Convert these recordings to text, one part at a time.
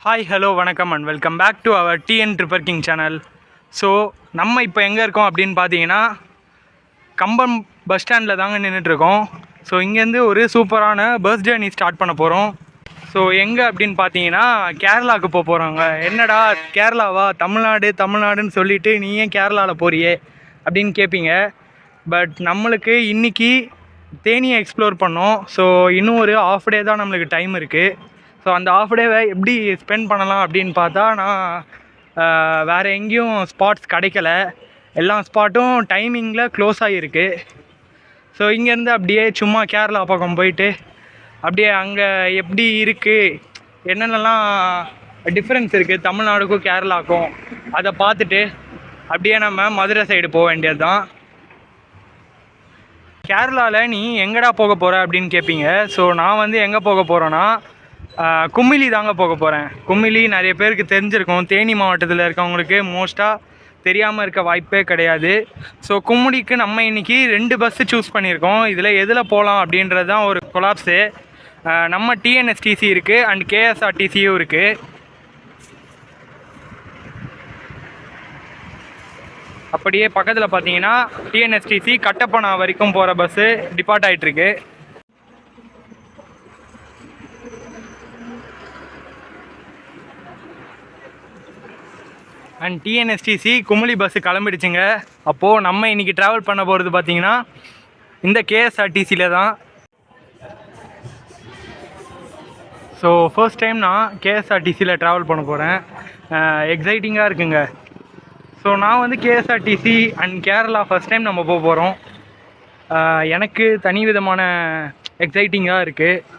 Hi hello வணக்கம் and welcome back to our TN tripper king channel. So நம்ம இப்போ எங்கே இருக்கோம் அப்படின்னு பார்த்தீங்கன்னா கம்பம் பஸ் ஸ்டாண்டில் தாங்க நின்றுட்டுருக்கோம். ஸோ இங்கேருந்து ஒரு சூப்பரான பஸ் ஜேர்னி ஸ்டார்ட் பண்ண போகிறோம். ஸோ எங்கே அப்படின்னு பார்த்தீங்கன்னா கேரளாவுக்கு போக போகிறோங்க. என்னடா கேரளாவா, தமிழ்நாடுன்னு சொல்லிவிட்டு நீ ஏன் கேரளாவில் போறியே அப்படின்னு கேட்பீங்க. பட் நம்மளுக்கு இன்றைக்கி தேனியை எக்ஸ்ப்ளோர் பண்ணோம். ஸோ இன்னும் ஒரு ஆஃப் டே தான் நம்மளுக்கு டைம் இருக்குது. ஸோ அந்த ஆஃப் டேவை எப்படி ஸ்பெண்ட் பண்ணலாம் அப்படின்னு பார்த்தா நான் வேறு எங்கேயும் ஸ்பாட்ஸ் கிடைக்கல. எல்லா ஸ்பாட்டும் டைமிங்கில் க்ளோஸ் ஆகிருக்கு. ஸோ இங்கேருந்து அப்படியே சும்மா கேரளா பக்கம் போயிட்டு அப்படியே அங்கே எப்படி இருக்குது, என்னென்னலாம் டிஃப்ரென்ஸ் இருக்குது தமிழ்நாடுக்கும் கேரளாவுக்கும், அதை பார்த்துட்டு அப்படியே நம்ம மதுரை சைடு போக வேண்டியது தான். கேரளாவில் நீ எங்கடா போக போகிற அப்படின்னு கேட்பீங்க. ஸோ நான் வந்து எங்கே போக போகிறேன்னா கும்மிலி தாங்க போக போகிறேன். கும்மிலி நிறைய பேருக்கு தெரிஞ்சிருக்கும். தேனி மாவட்டத்தில் இருக்கவங்களுக்கு மோஸ்ட்டாக தெரியாமல் இருக்க வாய்ப்பே கிடையாது. ஸோ கும்மிலிக்கு நம்ம இன்றைக்கி 2 பஸ்ஸு சூஸ் பண்ணியிருக்கோம். இதில் எதில் போகலாம் அப்படின்றது தான் ஒரு கொலாப்ஸு. நம்ம டிஎன்எஸ்டிசி இருக்குது அண்ட் கேஎஸ்ஆர்டிசியும் இருக்குது. அப்படியே பக்கத்தில் பார்த்தீங்கன்னா டிஎன்எஸ்டிசி கட்டப்பனா வரைக்கும் போகிற பஸ்ஸு டிபார்ட் ஆகிட்டுருக்கு. அண்ட் டிஎன்எஸ்டிசி கும்மிலி பஸ்ஸு கிளம்பிடுச்சுங்க. அப்போது நம்ம இன்றைக்கி ட்ராவல் பண்ண போகிறது பார்த்திங்கன்னா இந்த கேஎஸ்ஆர்டிசியில் தான். ஸோ ஃபர்ஸ்ட் டைம் நான் கேஎஸ்ஆர்டிசியில் ட்ராவல் பண்ண போகிறேன். எக்ஸைட்டிங்காக இருக்குங்க. ஸோ நான் வந்து KSRTC and Kerala first time நம்ம போக போகிறோம். எனக்கு தனி விதமான எக்ஸைட்டிங்காக இருக்குது.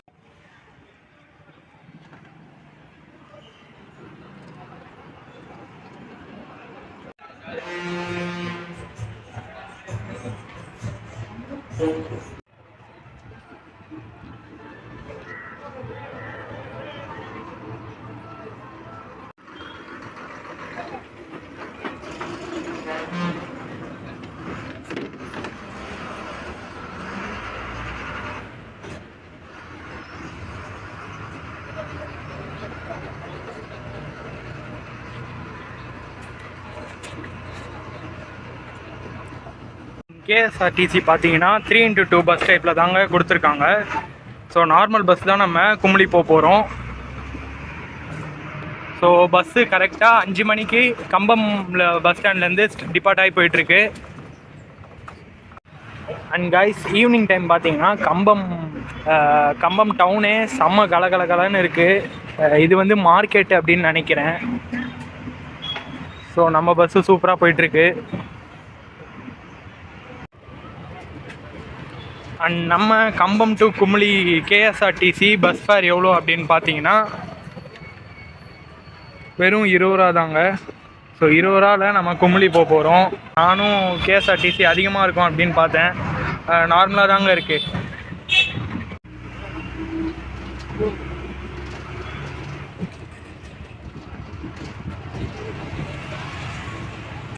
கேஎஸ்ஆர்டிசி பார்த்தீங்கன்னா 3x2 பஸ் டைப்பில் தாங்க கொடுத்துருக்காங்க. ஸோ நார்மல் பஸ் தான் நம்ம கும்மிலி போக போகிறோம். ஸோ பஸ்ஸு கரெக்டாக 5 மணிக்கு கம்பம்ல பஸ் ஸ்டாண்ட்லேருந்து டிபார்ட் ஆகி போயிட்டுருக்கு. அண்ட் கைஸ் ஈவினிங் டைம் பார்த்தீங்கன்னா கம்பம் டவுனே செம்ம கலகலன்னு இருக்குது. இது வந்து மார்க்கெட்டு அப்படின்னு நினைக்கிறேன். ஸோ நம்ம பஸ்ஸு சூப்பராக போயிட்டுருக்கு. அண்ட் நம்ம கம்பம் டு கும்மிலி கேஎஸ்ஆர்டிசி பஸ் ஃபேர் எவ்வளோ அப்படின்னு பார்த்தீங்கன்னா வெறும் 20 ரூபா தாங்க. ஸோ 20 ரூபாவில் நம்ம கும்மிலி போக போகிறோம். நானும் கேஎஸ்ஆர்டிசி அதிகமாக இருக்கும் அப்படின்னு பார்த்தேன். நார்மலாக தாங்க இருக்குது.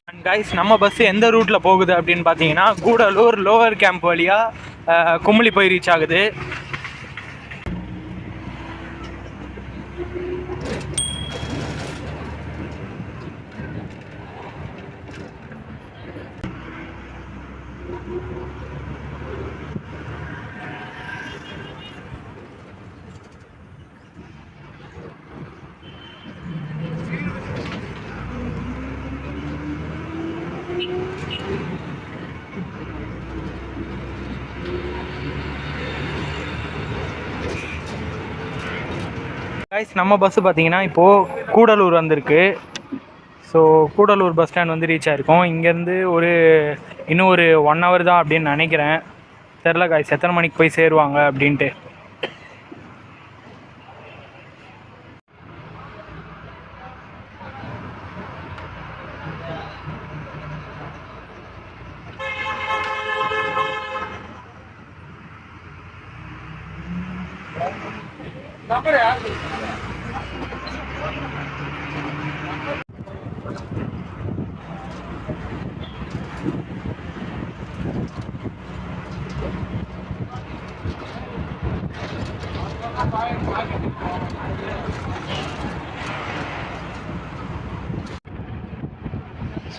அண்ட் கைஸ் நம்ம பஸ்ஸு எந்த ரூட்டில் போகுது அப்படின்னு பார்த்தீங்கன்னா கூடலூர் லோவர் கேம்ப் வழியாக கும்மிலி போய் ரீச் ஆகுது. கைஸ் நம்ம பஸ்ஸு பார்த்தீங்கன்னா இப்போது கூடலூர் வந்திருக்கு. ஸோ கூடலூர் பஸ் ஸ்டாண்ட் வந்து ரீச் ஆகிருக்கோம். இங்கேருந்து இன்னும் ஒரு 1 ஹவர் தான் அப்படின்னு நினைக்கிறேன். தெரில கைஸ் எத்தனை மணிக்கு போய் சேருவாங்க அப்படின்ட்டு.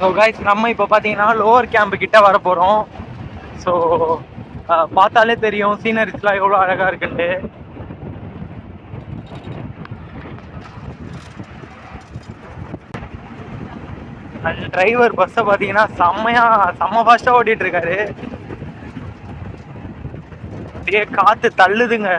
ஸோ கைஸ் நம்ம இப்போ பார்த்தீங்கன்னா லோவர் கேம்ப் கிட்ட வர போகிறோம். ஸோ பார்த்தாலே தெரியும் சீனரிஸ்லாம் எவ்வளோ அழகாக இருக்குன்ட்டு. அந்த டிரைவர் பஸ்ஸை பார்த்தீங்கன்னா செம்ம ஃபாஸ்ட்டாக ஓட்டிகிட்டு இருக்காரு. அப்படியே காற்று தள்ளுதுங்க.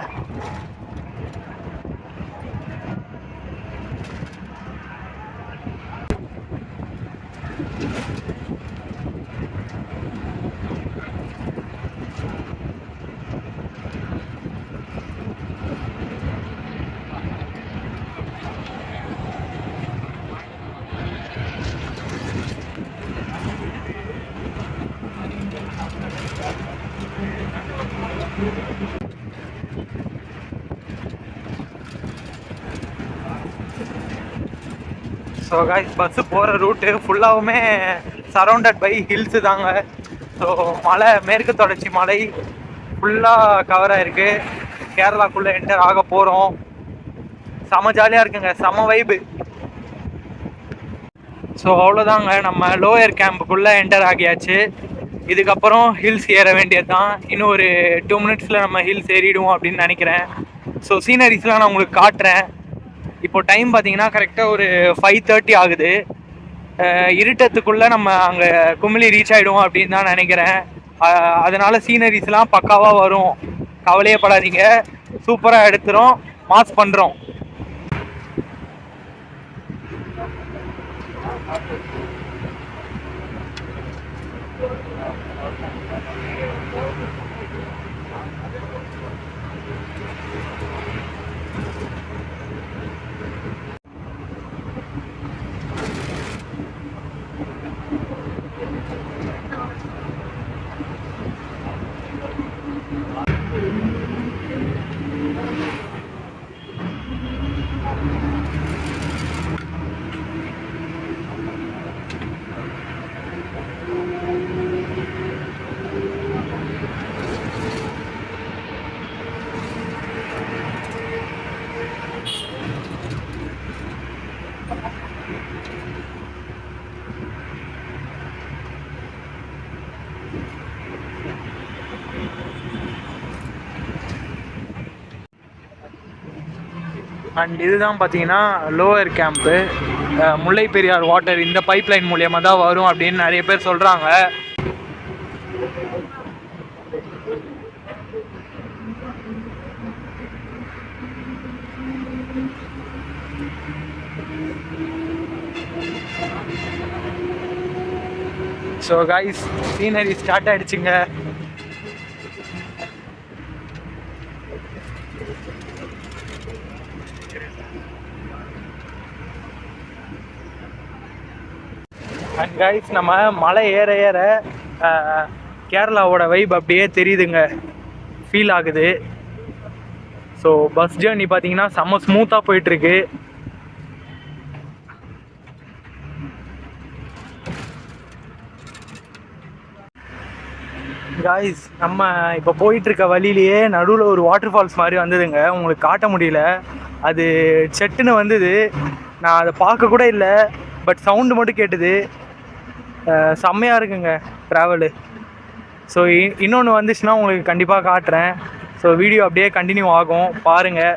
ஸோ கைஸ் பஸ்ஸு போகிற ரூட்டு ஃபுல்லாகவுமே சரௌண்டட் பை ஹில்ஸு தாங்க. ஸோ மலை, மேற்கு தொடர்ச்சி மலை ஃபுல்லாக கவர் ஆகிருக்கு. கேரளாக்குள்ளே என்டர் ஆக போகிறோம். செம ஜாலியாக இருக்குங்க, செம வைபு. ஸோ அவ்வளோதாங்க, நம்ம லோயர் கேம்புக்குள்ளே என்டர் ஆகியாச்சு. இதுக்கப்புறம் ஹில்ஸ் ஏற வேண்டியது தான். இன்னும் ஒரு 2 மினிட்ஸில் நம்ம ஹில்ஸ் ஏறிடுவோம் அப்படின்னு நினைக்கிறேன். ஸோ சீனரிஸ்லாம் நான் உங்களுக்கு காட்டுறேன். இப்போ டைம் பார்த்தீங்கன்னா கரெக்டாக ஒரு 5:30 ஆகுது. இருட்டத்துக்குள்ளே நம்ம அங்கே குமிளி ரீச் ஆகிடுவோம் அப்படின்னு தான் நினைக்கிறேன். அதனால் சீனரிஸ்லாம் பக்காவாக வரும், கவலையே படாதீங்க. சூப்பராக எடுத்துகிறோம், மாஸ் பண்ணுறோம். அண்ட் இதுதான் பார்த்தீங்கன்னா lower camp. Mullai Periyar water இந்த பைப் லைன் மூலியமாக தான் வரும் அப்படின்னு நிறைய பேர் சொல்கிறாங்க. ஸோ கைஸ் சீனரி ஸ்டார்ட் ஆகிடுச்சுங்க. அண்ட் கைஸ் நம்ம மலை ஏற ஏற கேரளாவோட வைப் அப்படியே தெரியுதுங்க, ஃபீல் ஆகுது. ஸோ பஸ் ஜேர்னி பார்த்தீங்கன்னா செம்ம ஸ்மூத்தாக போயிட்டுருக்கு. காய்ஸ் நம்ம இப்போ போயிட்டுருக்க வழியிலேயே நடுவில் ஒரு வாட்டர் ஃபால்ஸ் மாதிரி வந்ததுங்க. உங்களுக்கு காட்ட முடியல, அது செட்டுன்னு வந்தது. நான் அதை பார்க்க கூட இல்லை, பட் சவுண்டு மட்டும் கேட்டுது. செம்மையாக இருக்குங்க ட்ராவலு. ஸோ இன்னொன்று வந்துச்சுன்னா உங்களுக்கு கண்டிப்பாக காட்டுறேன். ஸோ வீடியோ அப்படியே கண்டினியூ ஆகும், பாருங்கள்.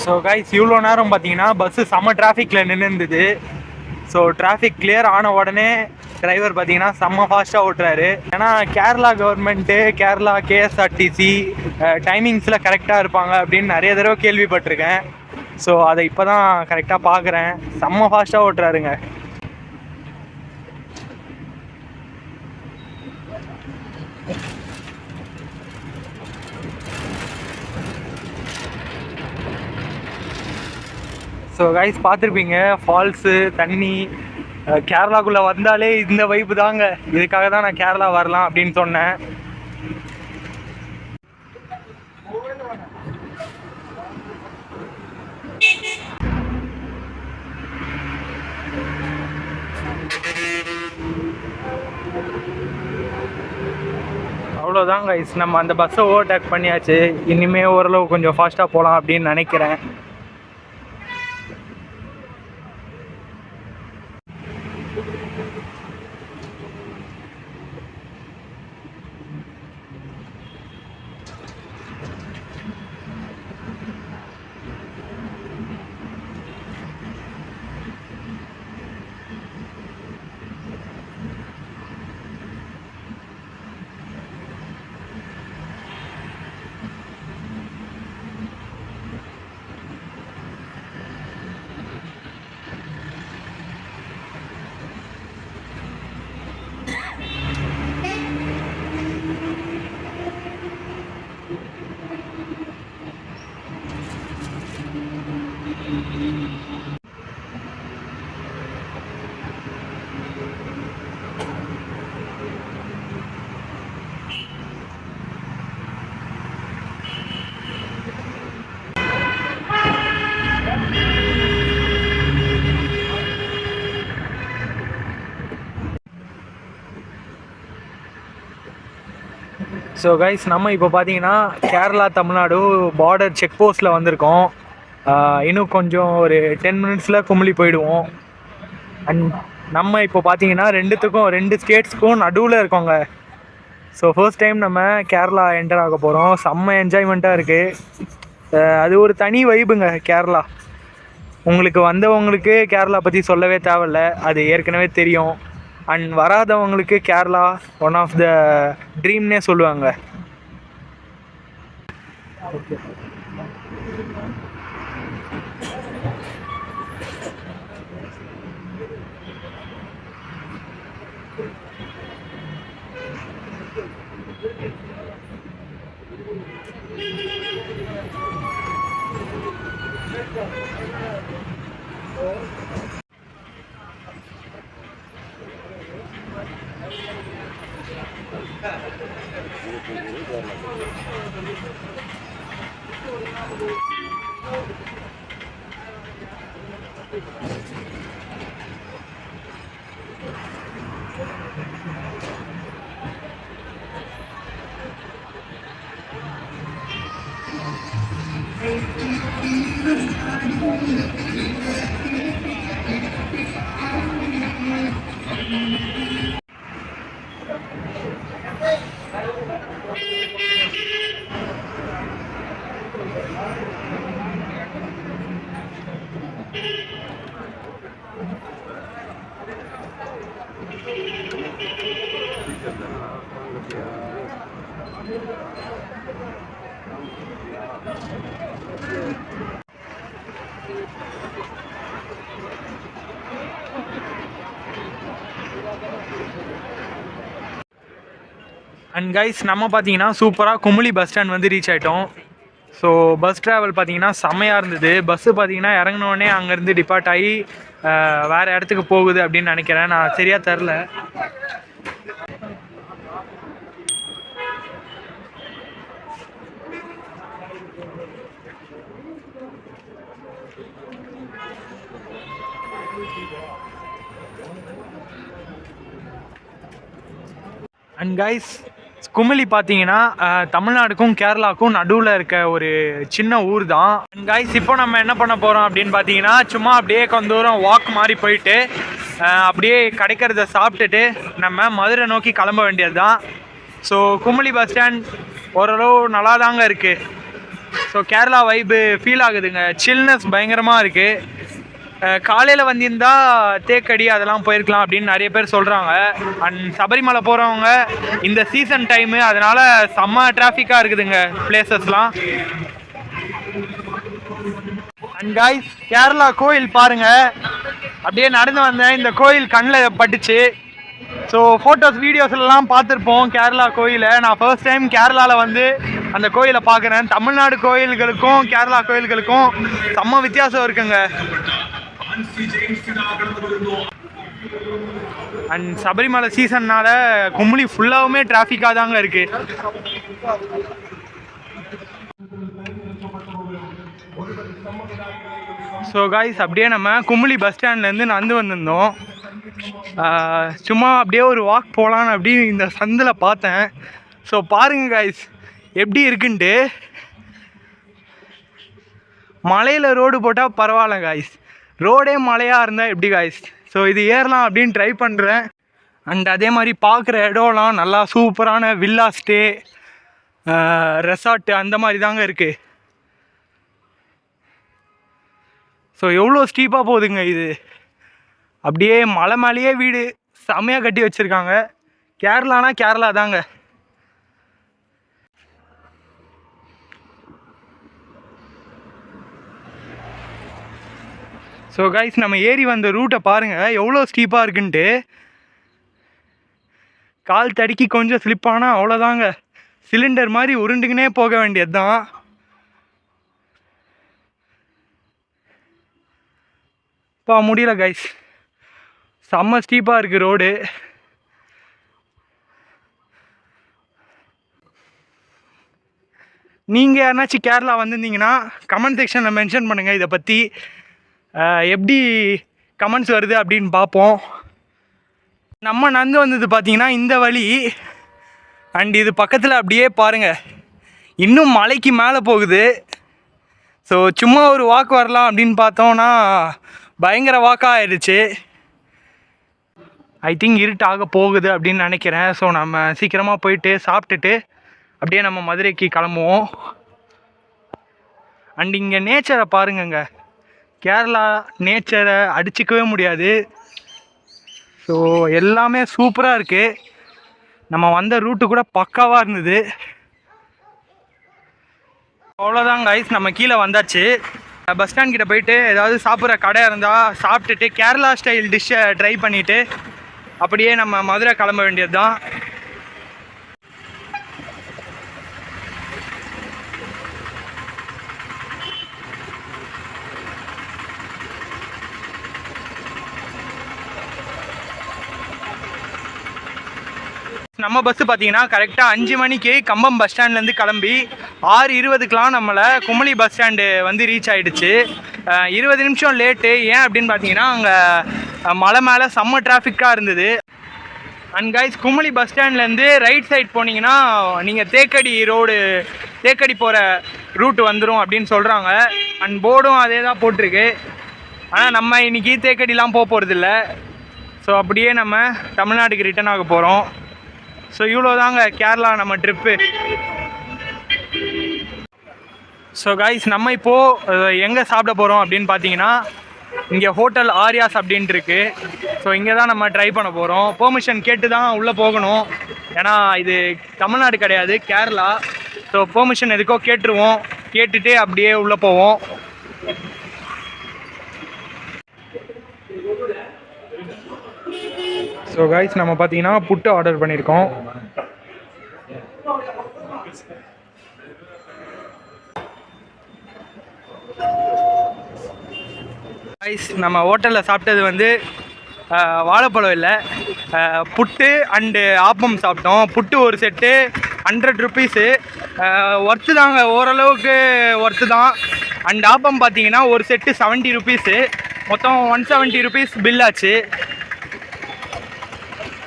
ஸோ கைஸ் இவ்வளோ நேரம் பார்த்தீங்கன்னா பஸ்ஸு செம்ம டிராஃபிக்கில் நின்று இருந்தது. ஸோ டிராஃபிக் கிளியர் ஆன உடனே டிரைவர் பார்த்தீங்கன்னா செம்ம ஃபாஸ்ட்டாக ஓட்டுறாரு. ஏன்னா கேரளா கவர்மெண்ட்டு, கேரளா கேஎஸ்ஆர்டிசி டைமிங்ஸில் கரெக்டாக இருப்பாங்க அப்படின்னு நிறைய தடவை கேள்விப்பட்டிருக்கேன். ஸோ அதை இப்போ தான் கரெக்டாக பார்க்குறேன். செம்ம ஃபாஸ்ட்டாக ஓட்டுறாருங்க. ஸோ கைஸ் பார்த்துருப்பீங்க ஃபால்ஸு, தண்ணி. கேரளாக்குள்ளே வந்தாலே இந்த வைப்பு தாங்க. இதுக்காக தான் நான் கேரளா வரலாம் அப்படின்னு சொன்னேன். அவ்வளோதான் கைஸ், நம்ம அந்த பஸ்ஸை ஓவர்டேக் பண்ணியாச்சு. இனிமேல் ஓரளவு கொஞ்சம் ஃபாஸ்ட்டாக போகலாம் அப்படின்னு நினைக்கிறேன். ஸோ கைஸ், நம்ம இப்போ பார்த்தீங்கன்னா கேரளா தமிழ்நாடு பார்டர் செக் போஸ்ட்டில் வந்திருக்கோம். இன்னும் கொஞ்சம் ஒரு 10 மினிட்ஸில் குமுளி போயிடுவோம். அண்ட் நம்ம இப்போ பார்த்தீங்கன்னா ரெண்டு ஸ்டேட்ஸ்க்கும் நடுவில் இருக்கோங்க. ஸோ ஃபர்ஸ்ட் டைம் நம்ம கேரளா என்டர் ஆக போகிறோம். செம்ம என்ஜாய்மெண்ட்டாக இருக்குது. அது ஒரு தனி வைபுங்க கேரளா. உங்களுக்கு வந்தவங்களுக்கு கேரளா பற்றி சொல்லவே தேவையில்ல, அது ஏற்கனவே தெரியும். அண்ட் வராதவங்களுக்கு கேரளா ஒன் ஆஃப் த ட்ரீம்னே சொல்லுவாங்க. ஓகே, அண்ட் கைஸ், நம்ம பார்த்தீங்கன்னா சூப்பராக குமுளி பஸ் ஸ்டாண்ட் வந்து ரீச் ஆகிட்டோம். ஸோ பஸ் ட்ராவல் பார்த்தீங்கன்னா செம்மையாக இருந்தது. பஸ்ஸு பார்த்தீங்கன்னா இறங்கினோடனே அங்கேருந்து டிபார்ட் ஆகி வேறு இடத்துக்கு போகுது அப்படின்னு நினைக்கிறேன், நான் சரியாக தெரில. அண்ட் கைஸ், குமுளி பார்த்தீங்கன்னா தமிழ்நாடுக்கும் கேரளாவுக்கும் நடுவில் இருக்க ஒரு சின்ன ஊர் தான். அண்ட் கைஸ், இப்போ நம்ம என்ன பண்ண போகிறோம் அப்படின்னு பார்த்தீங்கன்னா, சும்மா அப்படியே கொஞ்ச தூரம் வாக் மாதிரி போயிட்டு அப்படியே கிடைக்கிறத சாப்பிட்டுட்டு நம்ம மதுரை நோக்கி கிளம்ப வேண்டியது தான். ஸோ குமுளி பஸ் ஸ்டாண்ட் ஓரளவு நல்லா தாங்க இருக்குது. ஸோ கேரளா வைப்பு ஃபீல் ஆகுதுங்க, சில்னஸ் பயங்கரமாக இருக்குது. காலையில் வந்திருந்தால் தேக்கடி அதெல்லாம் போயிருக்கலாம் அப்படின்னு நிறைய பேர் சொல்கிறாங்க. அண்ட் சபரிமலை போகிறவங்க இந்த சீசன் டைமு, அதனால் செம்ம டிராஃபிக்காக இருக்குதுங்க பிளேசஸ்லாம். அண்ட் கைஸ், கேரளா கோயில் பாருங்கள், அப்படியே நடந்து வந்தேன், இந்த கோயில் கண்ணில் பட்டுச்சு. ஸோ ஃபோட்டோஸ் வீடியோஸ்லாம் பார்த்துருப்போம் கேரளா கோயிலை. நான் ஃபர்ஸ்ட் டைம் கேரளாவில் வந்து அந்த கோயிலை பார்க்குறேன். தமிழ்நாடு கோயில்களுக்கும் கேரளா கோயில்களுக்கும் செம்ம வித்தியாசம் இருக்குங்க. அண்ட் சபரிமலை சீசன்னால குமுளி ஃபுல்லாகவுமே டிராஃபிக்காக தாங்க இருக்குது. ஸோ காய்ஸ், அப்படியே நம்ம குமுளி பஸ் ஸ்டாண்ட்லேருந்து நடந்து வந்திருந்தோம். சும்மா அப்படியே ஒரு வாக் போகலான்னு அப்படி இந்த சந்தில் பார்த்தேன். ஸோ பாருங்கள் காய்ஸ் எப்படி இருக்குன்ட்டு. மலையில் ரோடு போட்டால் பரவாயில்ல காய்ஸ், ரோடே மலையாக இருந்தால் எப்படி காய்ஸ். ஸோ இது ஏறலாம் அப்படின்னு ட்ரை பண்ணுறேன். அண்ட் அதே மாதிரி பார்க்குற இடம்லாம் நல்லா சூப்பரான வில்லா ஸ்டே, ரெசார்ட்டு அந்த மாதிரி தாங்க இருக்குது. ஸோ எவ்வளோ ஸ்டீப்பாக போகுதுங்க இது. அப்படியே மலை மேலேயே வீடு செம்மையாக கட்டி வச்சுருக்காங்க. கேரளானா கேரளா தாங்க. ஸோ கைஸ் நம்ம ஏறி வந்த ரூட்டை பாருங்கள் எவ்வளோ ஸ்டீப்பாக இருக்குன்ட்டு. கால் தடுக்கி கொஞ்சம் ஸ்லிப் ஆனால் அவ்வளோதாங்க, சிலிண்டர் மாதிரி உருண்டுக்குனே போக வேண்டியது தான். முடியல கைஸ், செம்ம ஸ்டீப்பாக இருக்குது ரோடு. நீங்கள் யாருனாச்சும் கேரளா வந்திருந்தீங்கன்னா கமெண்ட் செக்ஷனில் மென்ஷன் பண்ணுங்கள். இதை பற்றி எப்படி கமெண்ட்ஸ் வருது அப்படின்னு பார்ப்போம். நம்ம நடந்து வந்தது பார்த்திங்கன்னா இந்த வழி. அண்ட் இது பக்கத்தில் அப்படியே பாருங்கள் இன்னும் மலைக்கு மேலே போகுது. ஸோ சும்மா ஒரு வாக் வரலாம் அப்படின்னு பார்த்தோன்னா பயங்கர வாக்காக ஆயிடுச்சு. ஐ திங்க் இருட்டாக போகுது அப்படின்னு நினைக்கிறேன். ஸோ நம்ம சீக்கிரமாக போயிட்டு சாப்பிட்டுட்டு அப்படியே நம்ம மதுரைக்கு கிளம்புவோம். அண்ட் இங்கே நேச்சரை பாருங்கங்க, கேரளா நேச்சரை அடிச்சிக்கவே முடியாது. ஸோ எல்லாமே சூப்பராக இருக்குது. நம்ம வந்த ரூட்டு கூட பக்காவாக இருந்தது. அவ்வளோதாங்க ஐஸ், நம்ம கீழே வந்தாச்சு. பஸ் ஸ்டாண்ட் கிட்ட போயிட்டு ஏதாவது சாப்பிட்ற கடை இருந்தால் சாப்பிட்டுட்டு கேரளா ஸ்டைல் டிஷ்ஷை ட்ரை பண்ணிவிட்டு அப்படியே நம்ம மதுரை கிளம்ப வேண்டியது தான். நம்ம பஸ்ஸு பார்த்தீங்கன்னா கரெக்டாக 5 மணிக்கு கம்பம் பஸ் ஸ்டாண்ட்லேருந்து கிளம்பி 6:20க்கெலாம் நம்மளை குமளி பஸ் ஸ்டாண்டு வந்து ரீச் ஆகிடுச்சு. 20 நிமிஷம் லேட்டு. ஏன் அப்படின்னு பார்த்தீங்கன்னா அங்கே மலை மேலே செம்ம டிராஃபிக்காக இருந்தது. அண்ட் கைஸ் குமளி பஸ் ஸ்டாண்ட்லேருந்து ரைட் சைட் போனீங்கன்னா நீங்கள் தேக்கடி போகிற ரூட் வந்துடும் அப்படின்னு சொல்கிறாங்க. அண்ட் போர்டும் அதே தான் போட்டிருக்கு. ஆனால் நம்ம இன்றைக்கி தேக்கடிலாம் போகிறதில்ல. ஸோ அப்படியே நம்ம தமிழ்நாட்டுக்கு ரிட்டர்ன் ஆக போகிறோம். ஸோ இவ்வளோ தாங்க கேரளா நம்ம ட்ரிப்பு. ஸோ கைஸ் நம்ம இப்போது எங்கே சாப்பிட போகிறோம் அப்படின்னு பார்த்தீங்கன்னா இங்கே ஹோட்டல் ஆரியாஸ் அப்படின்ட்டு இருக்குது. ஸோ இங்கே தான் நம்ம ட்ரை பண்ண போகிறோம். பெர்மிஷன் கேட்டு தான் உள்ளே போகணும், ஏன்னா இது தமிழ்நாடு கிடையாது, கேரளா. ஸோ பெர்மிஷன் எதுக்கோ கேட்டுருவோம், கேட்டுட்டு அப்படியே உள்ளே போவோம். ஸோ கைஸ் நம்ம பார்த்தீங்கன்னா புட்டு ஆர்டர் பண்ணியிருக்கோம். கைஸ் நம்ம ஹோட்டலில் சாப்பிட்டது வந்து வாழைப்பழம் இல்லை, புட்டு அண்டு ஆப்பம் சாப்பிட்டோம். புட்டு ஒரு செட்டு 100 ருபீஸு. ஒர்த்து தாங்க, ஓரளவுக்கு ஒர்த்து தான். அண்ட் ஆப்பம் பார்த்தீங்கன்னா ஒரு செட்டு 70 ருபீஸு. மொத்தம் 170 ருபீஸ் பில் ஆச்சு.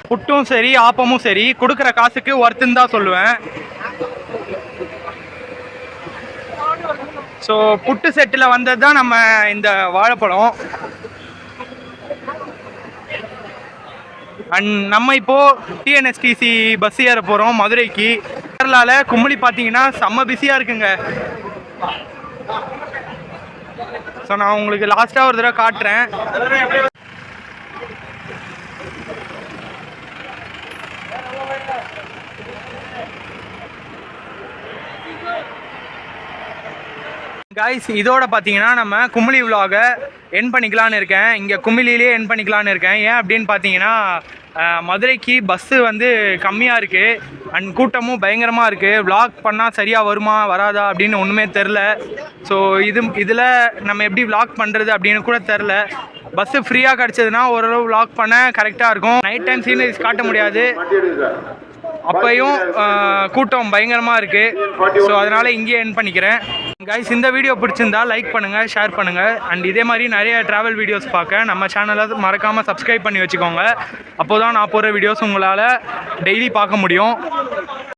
புட்டும் சரி ஆப்பமும் சரி கொடுக்குற காசுக்கு ஒர்த்துன்னு தான் சொல்லுவேன். ஸோ புட்டு செட்டில் வந்தது தான் நம்ம இந்த வாழைப்பழம். அண்ட் நம்ம இப்போது டிஎன்எஸ்டிசி பஸ் ஏற போகிறோம் மதுரைக்கு. கேரளாவில் கும்பளி பார்த்தீங்கன்னா செம்ம பிஸியாக இருக்குங்க. ஸோ நான் உங்களுக்கு லாஸ்ட்டாக ஒரு தடவை காட்டுறேன். காய்ஸ் இதோட பார்த்தீங்கன்னா நம்ம குமிளி விலாகை என் பண்ணிக்கலான்னு இருக்கேன். இங்கே குமிளிலே என் பண்ணிக்கலான்னு இருக்கேன். ஏன் அப்படின்னு பார்த்தீங்கன்னா மதுரைக்கு பஸ்ஸு வந்து கம்மியாக இருக்குது அண்ட் கூட்டமும் பயங்கரமாக இருக்குது. விலாக் பண்ணால் சரியாக வருமா வராதா அப்படின்னு ஒன்றுமே தெரில. ஸோ இதில் நம்ம எப்படி விலாக் பண்ணுறது அப்படின்னு கூட தெரில. பஸ்ஸு ஃப்ரீயாக கிடச்சதுன்னா ஓரளவு விலாக் பண்ண கரெக்டாக இருக்கும். நைட் டைம் சீனரிஸ் காட்ட முடியாது, அப்பையும் கூட்டம் பயங்கரமாக இருக்குது. ஸோ அதனால் இங்கேயே என் பண்ணிக்கிறேன். கைஸ் இந்த வீடியோ பிடிச்சிருந்தா லைக் பண்ணுங்கள், ஷேர் பண்ணுங்கள். அண்ட் இதே மாதிரி நிறைய ட்ராவல் வீடியோஸ் பார்க்க நம்ம சேனலை மறக்காமல் சப்ஸ்கிரைப் பண்ணி வச்சுக்கோங்க. அப்போ தான் நான் போகிற வீடியோஸ் உங்களால் டெய்லி பார்க்க முடியும்.